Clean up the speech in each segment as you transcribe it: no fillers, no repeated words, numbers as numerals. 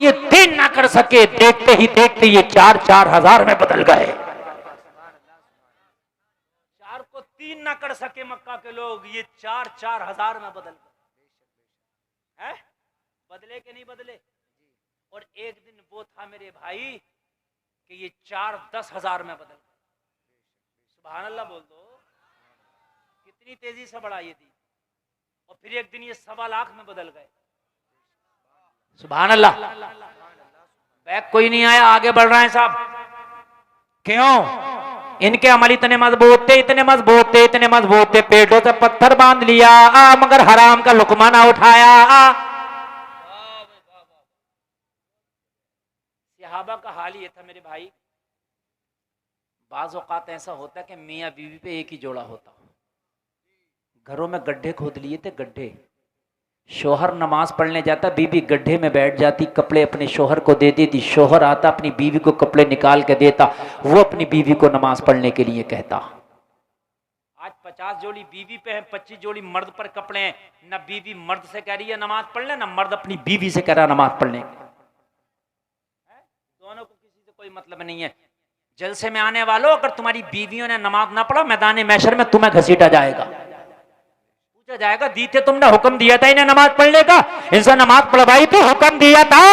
ये 3 ना कर सके, देखते ही देखते ये 4-4 हजार में बदल गए। 4 को 3 ना कर सके मक्का के लोग, ये 4-4 हजार में बदल गए। है बदले के नहीं बदले? और एक दिन वो था मेरे भाई कि ये 4-10 हजार में बदल गए। सुभान अल्लाह बोल दो, कितनी तेजी से बढ़ाई थी। और फिर एक दिन ये 1.25 लाख में बदल गए। सुभान अल्लाह। बैक कोई नहीं आया, आगे बढ़ रहे हैं साहब। क्यों? इनके अमल इतने मजबूत थे, इतने मजबूत थे, इतने मजबूत थे, पेटों से पत्थर बांध लिया मगर हराम का लुकमा ना उठाया। सहाबा का हाल ये था मेरे भाई। बाज औकात ऐसा होता है कि मियाँ बीवी पे एक ही जोड़ा होता, घरों में गड्ढे खोद लिए थे, गड्ढे। शोहर नमाज पढ़ने जाता, बीवी गड्ढे में बैठ जाती, कपड़े अपने शोहर को दे देती, शोहर आता अपनी बीवी को कपड़े निकाल के देता, वो अपनी बीवी को नमाज पढ़ने के लिए कहता। आज 50 जोड़ी बीवी पे है, 25 जोड़ी मर्द पर कपड़े हैं। न बीवी मर्द से कह रही है नमाज पढ़ ले, न मर्द अपनी बीवी से कह रहा नमाज पढ़ने। दोनों को किसी से कोई मतलब नहीं है। जलसे में आने वालों, अगर तुम्हारी बीवियों ने नमाज ना पढ़ा, मैदान महशर में तुम्हें घसीटा जाएगा, जाएगा। दी थे तुमने, हुक्म दिया था इन्हें नमाज पढ़ने का, इनसे नमाज पढ़वाई तो हुक्म दिया था,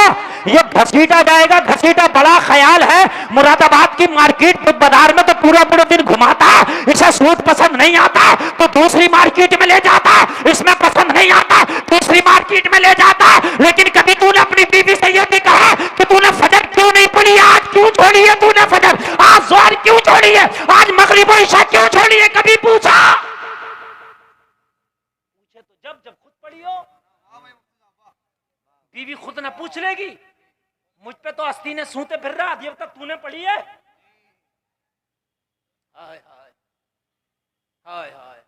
ये घसीटा जाएगा। घसीटा बड़ा ख्याल है। मुरादाबाद की मार्केट बाजार में तो पूरा पूरा दिन घुमाता, इसे सूट पसंद नहीं आता तो दूसरी मार्केट में ले जाता, इसमें पसंद नहीं आता दूसरी मार्केट में ले जाता। लेकिन कभी तूने अपनी बीवी से यह भी कहा कि तूने फजर क्यों नहीं पढ़ी, आज क्यों छोड़ी है तूने फजर, आज जोहर क्यों छोड़ी है, आज मगरिब और इशा क्यों छोड़ी है? कभी पूछा? जब जब खुद पढ़ी हो, बीवी खुद ना पूछ लेगी। मुझ पे तो अस्ती ने सूते फिर रहा, जब तक तूने पढ़ी है। हाय हाय हाय हाय।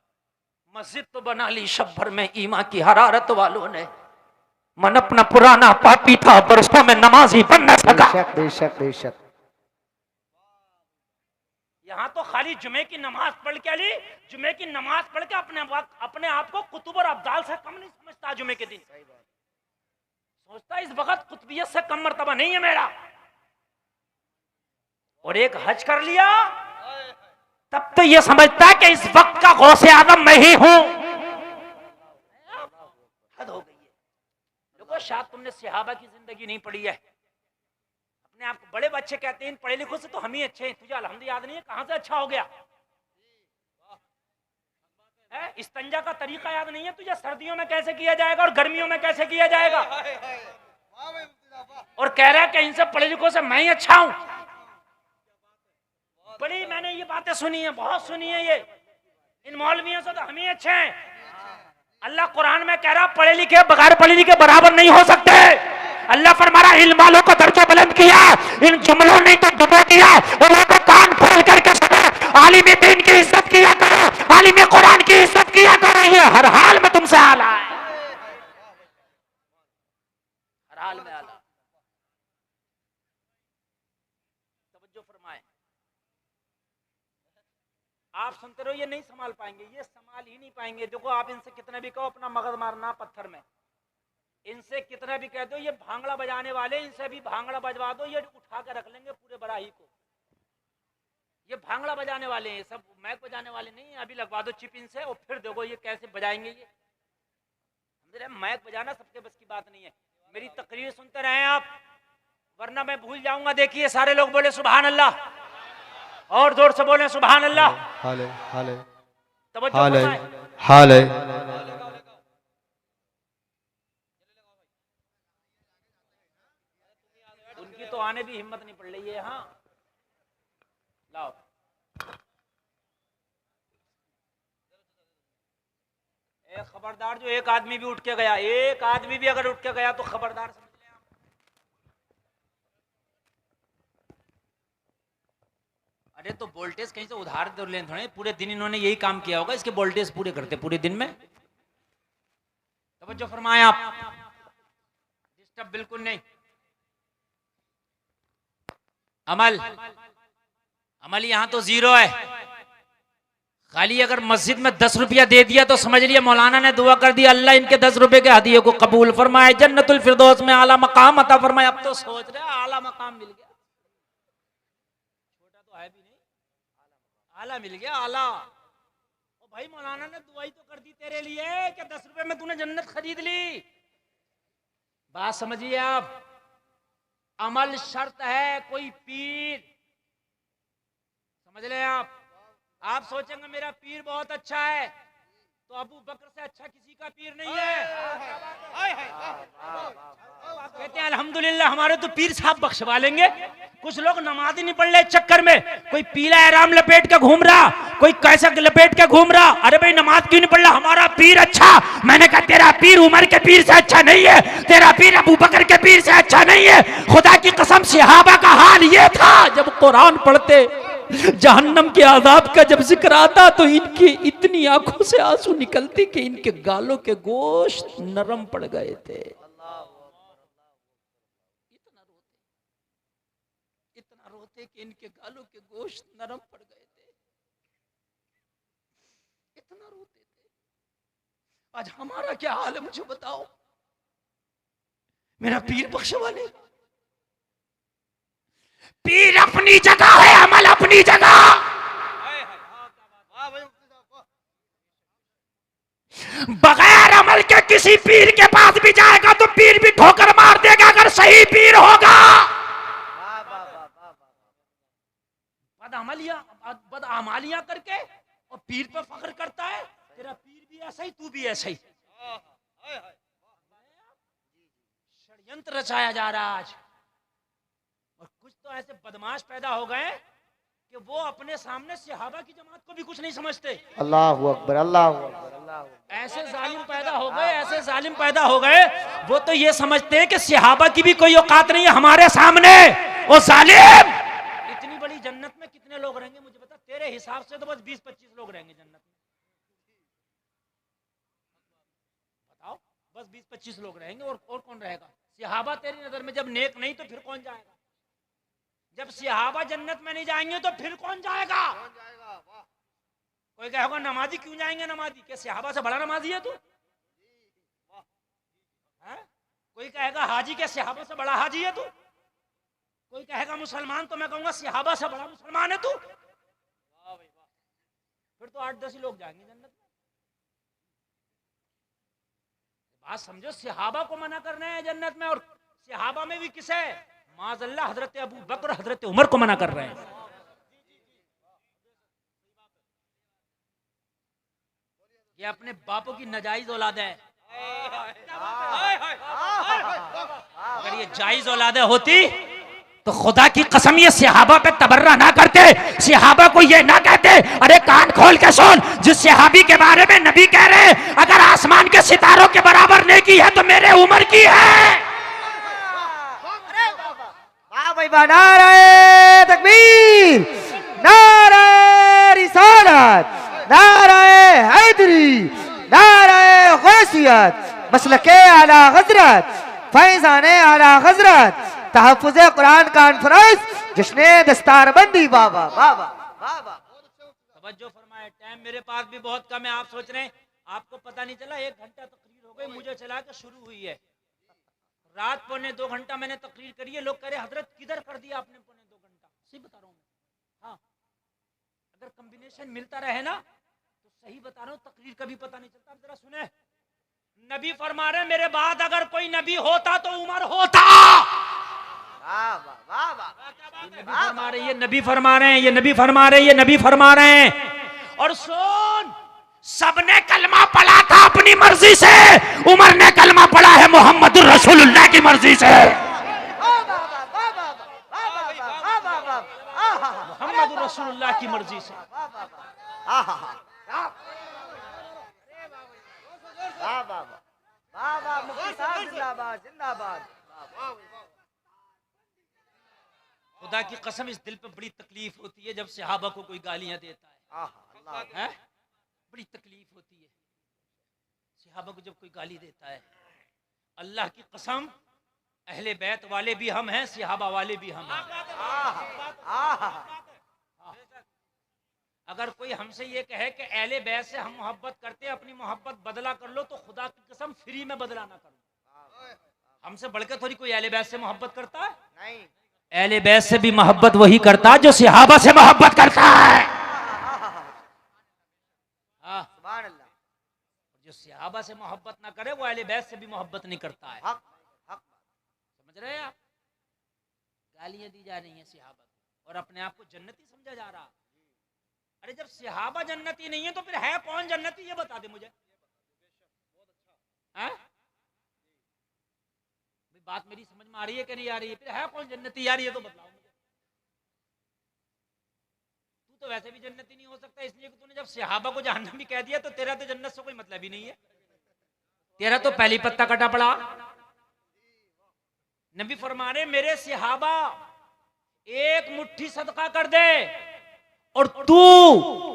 मस्जिद तो बना ली शब भर में ईमा की हरारत वालों ने, मन अपना पुराना पापी था, बरसों में नमाजी बन न सका। बेशक बेशक बेशक। यहाँ तो खाली जुमे की नमाज पढ़ के ली, जुमे की नमाज पढ़ के अपने आप को कुतुब और अब्दाल से कम नहीं समझता। जुमे के दिन सोचता इस वक्त कुतुबियत से कम मर्तबा नहीं है मेरा। और एक हज कर लिया तब तो ये समझता है कि इस वक्त का गौसे आदम मैं ही हूं। हद हो गई है। देखो शायद तुमने सहाबा की जिंदगी नहीं पढ़ी है। अपने आप को बड़े बच्चे कहते हैं, पढ़े लिखो से तो हम ही अच्छे हैं, तुझे अल्हम्दुलिल्लाह याद नहीं है, कहां से अच्छा हो गया है? इस्तंजा का तरीका याद नहीं है तुझे, सर्दियों में कैसे किया जाएगा और गर्मियों में कैसे किया जाएगा। और कह रहा है कि इनसे पढ़े लिखो से मैं ही अच्छा हूं। बड़ी मैंने ये बातें सुनी है, बहुत सुनी है, ये इन मौलवियों से तो हम ही अच्छे हैं। अल्लाह कुरान में कह रहा पढ़े लिखे बगैर पढ़े लिखे बराबर नहीं हो सकते। अल्लाह फरमा इल्म वालों को दर्जा बुलंद किया, इन जुमलों ने तो दुबो दिया। उन्होंने कान खोल करके सुना, आलिम दीन की इज्जत किया करो, आलिम कुरान की इज्जत किया करो। ये हर हाल में तुमसे आला है, हर हाल में आला। तवज्जो फरमाए। आप सुनते रहो, ये नहीं संभाल पाएंगे, ये संभाल ही नहीं पाएंगे। देखो आप इनसे कितना भी कहो अपना मगज मारना पत्थर में, इनसे कितना भी कह दो ये भांगड़ा बजाने वाले, इनसे भी भांगड़ा बजवा दो, ये उठा के रख लेंगे पूरे बराही को। ये भांगड़ा बजाने वाले हैं, सब मैक बजाने वाले नहीं है। अभी लगवा दो चिप इनसे और फिर देखो ये कैसे बजाएंगे। ये मैक बजाना सबके बस की बात नहीं है। मेरी तकरीर सुनते रहे आप, वरना मैं भूल जाऊंगा। देखिए सारे लोग बोले सुभान अल्लाह, और जोर से बोले सुभान अल्लाह। हाले हाले हाले हाले। उनकी तो आने भी हिम्मत नहीं पड़ रही है। हाँ लाओ। खबरदार, जो एक आदमी भी उठ के गया, एक आदमी भी अगर उठ के गया तो खबरदार समझ लें आप। अरे तो वोल्टेज कहीं से उधार दे लें थोड़े, पूरे दिन इन्होंने यही काम किया होगा, इसके वोल्टेज पूरे करते पूरे दिन में। तवज्जो फरमाएं आप, डिस्टर्ब बिल्कुल नहीं। अमल, अमल यहां तो जीरो है, खाली अगर मस्जिद में 10 रुपया दे दिया तो समझ लिया मौलाना ने दुआ कर दी, अल्लाह इनके 10 रुपए के हदिये को कबूल फरमाए, जन्नतुल फिरदौस में आला मकाम अता फरमाए। अब तो सोच रहे आला मकाम मिल गया, छोटा तो है भी नहीं, आला मिल गया, आला। ओ भाई मौलाना ने दुआई तो कर दी तेरे लिए कि 10 रुपए में तूने जन्नत खरीद ली। बात समझिए आप, अमल शर्त है, कोई पीर, समझ ले आप सोचेंगे मेरा पीर बहुत अच्छा है, तो अबू बकर से अच्छा किसी का पीर नहीं है। कहते हैं अल्हम्दुलिल्लाह हमारे तो पीर साहब बख्शवा लेंगे। कुछ लोग नमाज ही नहीं पढ़ ले चक्कर में, कोई पीला एहराम लपेट के घूम रहा, कोई कैसा लपेट के घूम रहा, अरे भाई नमाज क्यों नहीं पढ़ रहा, हमारा पीर अच्छा। मैंने कहा तेरा पीर उमर के पीर से अच्छा नहीं है, तेरा पीर अबू बकर के पीर से अच्छा नहीं है। खुदा की कसम सहाबा का हाल ये था, जब कुरान पढ़ते जहन्नम के आजाब का जब जिक्र आता तो इनकी इतनी आंखों से आंसू निकलते कि इनके गालों के गोश्त नरम पड़ गए थे। इतना रोते कि इनके गालों के गोश्त नरम पड़ गए थे, इतना रोते थे। आज हमारा क्या हाल है मुझे बताओ। मेरा पीर बख्शवा ले, पीर अपनी जगह है, अमल अपनी जगह। बगैर अमल के किसी पीर के पास भी जाएगा तो पीर भी ठोकर मार देगा अगर सही पीर होगा। बदअमलियां करके और पीर पर फख्र करता है, तेरा पीर भी ऐसा ही तू भी ऐसा ही। षड्यंत्र रचाया जा रहा आज, और कुछ तो ऐसे बदमाश पैदा हो गए कि वो अपने सामने सहाबा की जमात को भी कुछ नहीं समझते। अल्लाहु अकबर, अल्लाहु अकबर, अल्लाहु। ऐसे जालिम पैदा हो गए, ऐसे जालिम पैदा हो गए, वो तो ये समझते हैं कि सहाबा की भी कोई औकात नहीं है हमारे सामने। ओ जालिम, इतनी बड़ी जन्नत में कितने लोग रहेंगे मुझे बता, तेरे हिसाब से तो बस 20-25 लोग रहेंगे जन्नत में। बताओ, बस 20-25 लोग रहेंगे, और कौन रहेगा? सहाबा तेरी नजर में जब नेक नहीं तो फिर कौन जाएगा? जब सहाबा जन्नत में नहीं जाएंगे तो फिर कौन जाएगा? कोई कहेगा नमाजी क्यों जाएंगे नमाजी, क्या सहाबा से बड़ा नमाजी है तू? कोई कहेगा हाजी, क्या सहाबा से बड़ा हाजी है तू? कोई कहेगा मुसलमान, तो मैं कहूंगा सहाबा से बड़ा मुसलमान है तू। फिर तो 8-10 ही लोग जाएंगे जन्नत में। बात समझो, सहाबा को मना करना है जन्नत में, और सहाबा में भी किसे? माज़अल्लाह हजरत अबू बकर, हजरत उमर को मना कर रहे हैं। ये अपने बापों की नाजायज औलाद है। अगर ये जायज औलाद होती तो खुदा की कसम ये सहाबा पे तबर्रा ना करते, सहाबा को ये ना कहते। अरे कान खोल के सुन, जिस सहाबी के बारे में नबी कह रहे अगर आसमान के सितारों के बराबर नेकी है तो मेरे उमर की है। नारे तकबीर, नारे रिसालत, नारे हैदरी, नारे गौसियत, मसलके आला हजरत, फैज़ाने आला हजरत, तहफ़्फ़ुज़ कुरान कॉन्फ्रेंस, जश्ने दस्तारबंदी। बाबा बाबा बाबा, तवज्जो फरमाए। टाइम मेरे पास भी बहुत कम है। आप सोच रहे हैं आपको पता नहीं चला, 1 घंटा तकरीर हो गई, मुझे चला के शुरू हुई है। रात 1.25 घंटा मैंने तकरीर करी है। लोग कह रहे हजरत किधर कर दिया आपने 1.25 घंटा? सही बता रहा हूँ मैं। हाँ, अगर कॉम्बिनेशन मिलता रहे ना तो सही बता रहा हूँ, तकरीर कभी पता नहीं चलता। जरा सुने, नबी फरमा रहे मेरे बाद अगर कोई नबी होता तो उमर होता। ये नबी फरमा रहे हैं, ये नबी फरमा रहे हैं, ये नबी फरमा रहे हैं। और सुन, सबने कलमा पढ़ा था अपनी मर्जी से, उमर ने कलमा पढ़ा है मोहम्मद रसूलुल्लाह की मर्जी से। मोहम्मद रसूलुल्लाह की मर्जी से। खुदा की कसम, इस दिल पे बड़ी तकलीफ होती है जब सहाबा को कोई गालियां देता है। बड़ी तकलीफ होती है सहाबा को जब कोई गाली देता है। अल्लाह की कसम, अहले बैत वाले भी हम हैं, सहाबा वाले भी हम हैं। अगर कोई हमसे ये कहे कि अहले बैत से हम मोहब्बत करते हैं, अपनी मोहब्बत बदला कर लो, तो खुदा की कसम फ्री में बदला ना करो। हमसे बढ़कर थोड़ी कोई अहले बैत से मोहब्बत करता है? नहीं। अहले बैत से भी मोहब्बत वही करता है जो सहाबा से मोहब्बत करता है। सुभान अल्लाह। जो सहाबा से मोहब्बत ना करे वो अहले बैत से भी मोहब्बत नहीं करता है। समझ रहे हैं आप? गालियां दी जा रही हैं सहाबा को और अपने आप को जन्नती समझा जा रहा। अरे जब सहाबा जन्नती नहीं है तो फिर है कौन जन्नती, ये बता दे मुझे। है? बात मेरी समझ में आ रही है कि नहीं आ रही है? फिर है कौन जन्नती यार, ये तो बतलाओ मुझे। तू तो वैसे भी जन्नती नहीं हो सकता, इसलिए कि तूने जब सहाबा को जहन्नमी कह दिया तो तेरा तो जन्नत से कोई मतलब ही नहीं है। तेरा तो पहली पत्ता कटा पड़ा। नबी फरमा रहे मेरे सहाबा एक मुट्ठी सदका कर दे और तू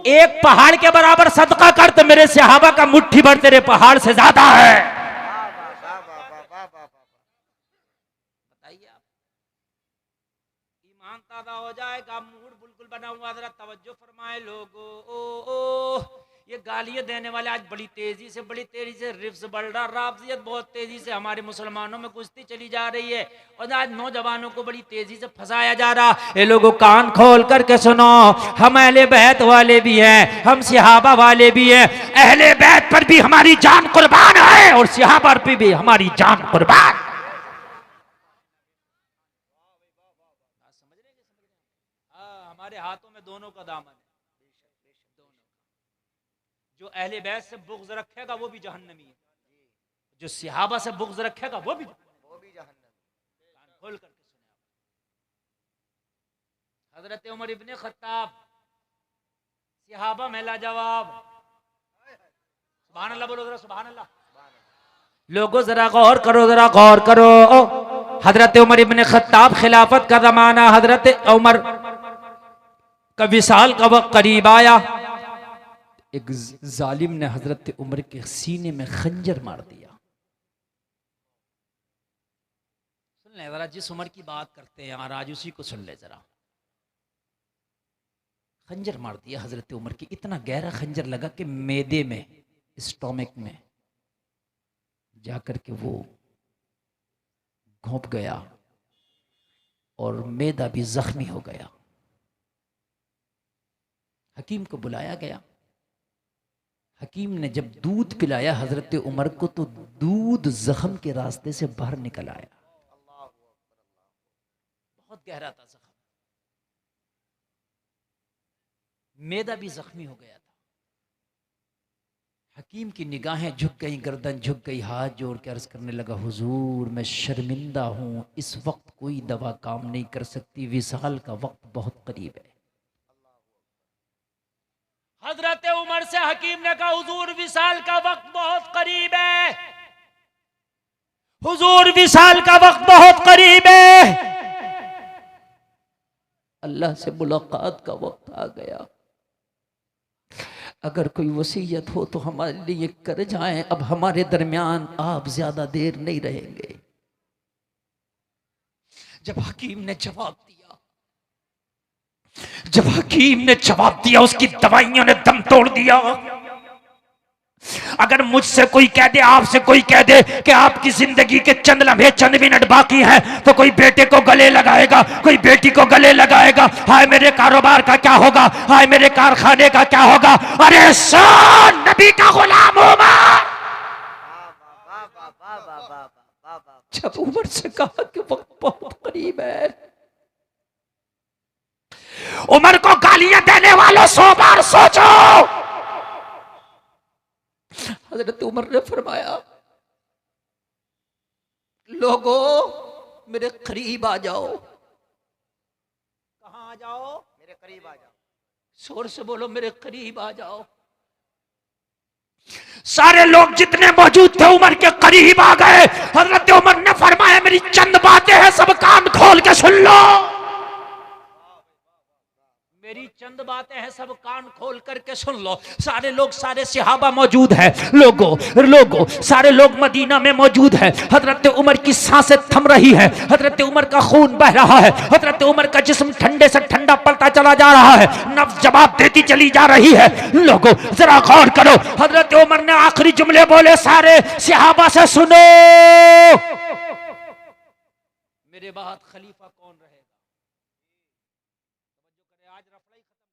एक पहाड़ के बराबर सदका कर तो मेरे सहाबा का मुट्ठी भर तेरे पहाड़ से ज्यादा है। बताइए आप, ईमान ताजा हो जाएगा, मूड बिल्कुल बना हुआ, जरा तवज्जो फरमाए लोगो। ओ ये गालियां देने वाले आज बड़ी तेजी से रिफ्स बढ़ रहा, राफजियत बहुत तेजी से हमारे मुसलमानों में कुश्ती चली जा रही है और आज नौजवानों को बड़ी तेजी से फंसाया जा रहा। ये लोगों कान खोल करके सुनो, हम अहले बैत वाले भी हैं, हम सहाबा वाले भी हैं। अहले बैत पर भी हमारी जान कुर्बान है और सहाबा पर भी हमारी जान कुर्बान। समझ रहे हैं? हमारे हाथों में दोनों का दामन है। जो अहले बैत से बुग़्ज़ रखेगा वो भी जहन्नमी है, जो सहाबा से बुग़्ज़ रखेगा वो भी जहन्नमी। कान खोल करके सुने। हजरत उमर इब्ने खत्ताब सहाबा में लाजवाब। सुभान अल्लाह बोलो जरा, सुभान अल्लाह। लोगों जरा गौर करो, जरा गौर करो। हजरत उमर इब्ने खत्ताब खिलाफत का जमाना, हजरत उमर का विसाल का वक्त करीब आया। एक जालिम ने हजरत उमर के सीने में खंजर मार दिया। सुन ले जरा, जिस उमर की बात करते हैं यार आज उसी को सुन ले जरा। खंजर मार दिया हजरत उमर की, इतना गहरा खंजर लगा कि मैदे में, स्टोमक में जाकर के वो घोंप गया और मैदा भी जख्मी हो गया। हकीम को बुलाया गया। हकीम ने जब दूध पिलाया हजरत उमर को तो दूध जख्म के रास्ते से बाहर निकल आया। बहुत गहरा था जख्म, मैदा भी जख्मी हो गया था। हकीम की निगाहें झुक गई, गर्दन झुक गई, हाथ जोड़ के अर्ज करने लगा, हुजूर मैं शर्मिंदा हूं, इस वक्त कोई दवा काम नहीं कर सकती, विसाल का वक्त बहुत करीब है। हजरत उमर से हकीम ने कहा, हुजूर विसाल का वक्त बहुत करीब है, हुजूर विसाल का वक्त बहुत करीब है, अल्लाह से मुलाकात का वक्त आ गया। अगर कोई वसीयत हो तो हमारे लिए कर जाएं, अब हमारे दरमियान आप ज्यादा देर नहीं रहेंगे। जब हकीम ने जवाब दिया, उसकी दवाइयों ने दम तोड़ दिया। अगर मुझसे कोई कह दे, आपसे कोई कह दे कि आपकी जिंदगी के चंद लम्हे, चंद मिनट बाकी हैं, तो कोई बेटे को गले लगाएगा, कोई बेटी को गले लगाएगा, हाय मेरे कारोबार का क्या होगा, हाय मेरे कारखाने का क्या होगा। अरे सुन, नबी का गुलाम उमर, जब उमर से कहा कि वक्त बहुत करीब है, उमर को गालियां देने वालों 100 बार सोचो। हजरत उमर ने फरमाया, लोगों मेरे करीब आ जाओ। कहां आ जाओ? मेरे करीब आ जाओ। जोर से बोलो, मेरे करीब आ जाओ। सारे लोग जितने मौजूद थे उमर के करीब आ गए। हजरत उमर ने फरमाया, मेरी चंद बातें हैं, सब कान खोल के सुन लो। मेरी चंद बातें हैं, सब कान खोल करके सुन लो। सारे लोग, सारे सहाबा मौजूद हैं। लोगों सारे लोग मदीना में मौजूद हैं। हजरत उमर की सांसें थम रही है, हजरत उमर का खून बह रहा है, हजरत उमर का जिस्म ठंडे से ठंडा पड़ता चल चला जा रहा है, नफ्स जवाब देती चली जा रही है। लोगों जरा गौर करो, हजरत उमर ने आखिरी जुमले बोले, सारे सहाबा से सुनो, मेरे बाद खलीफा कौन रहेगा? आज रफलाई खत्म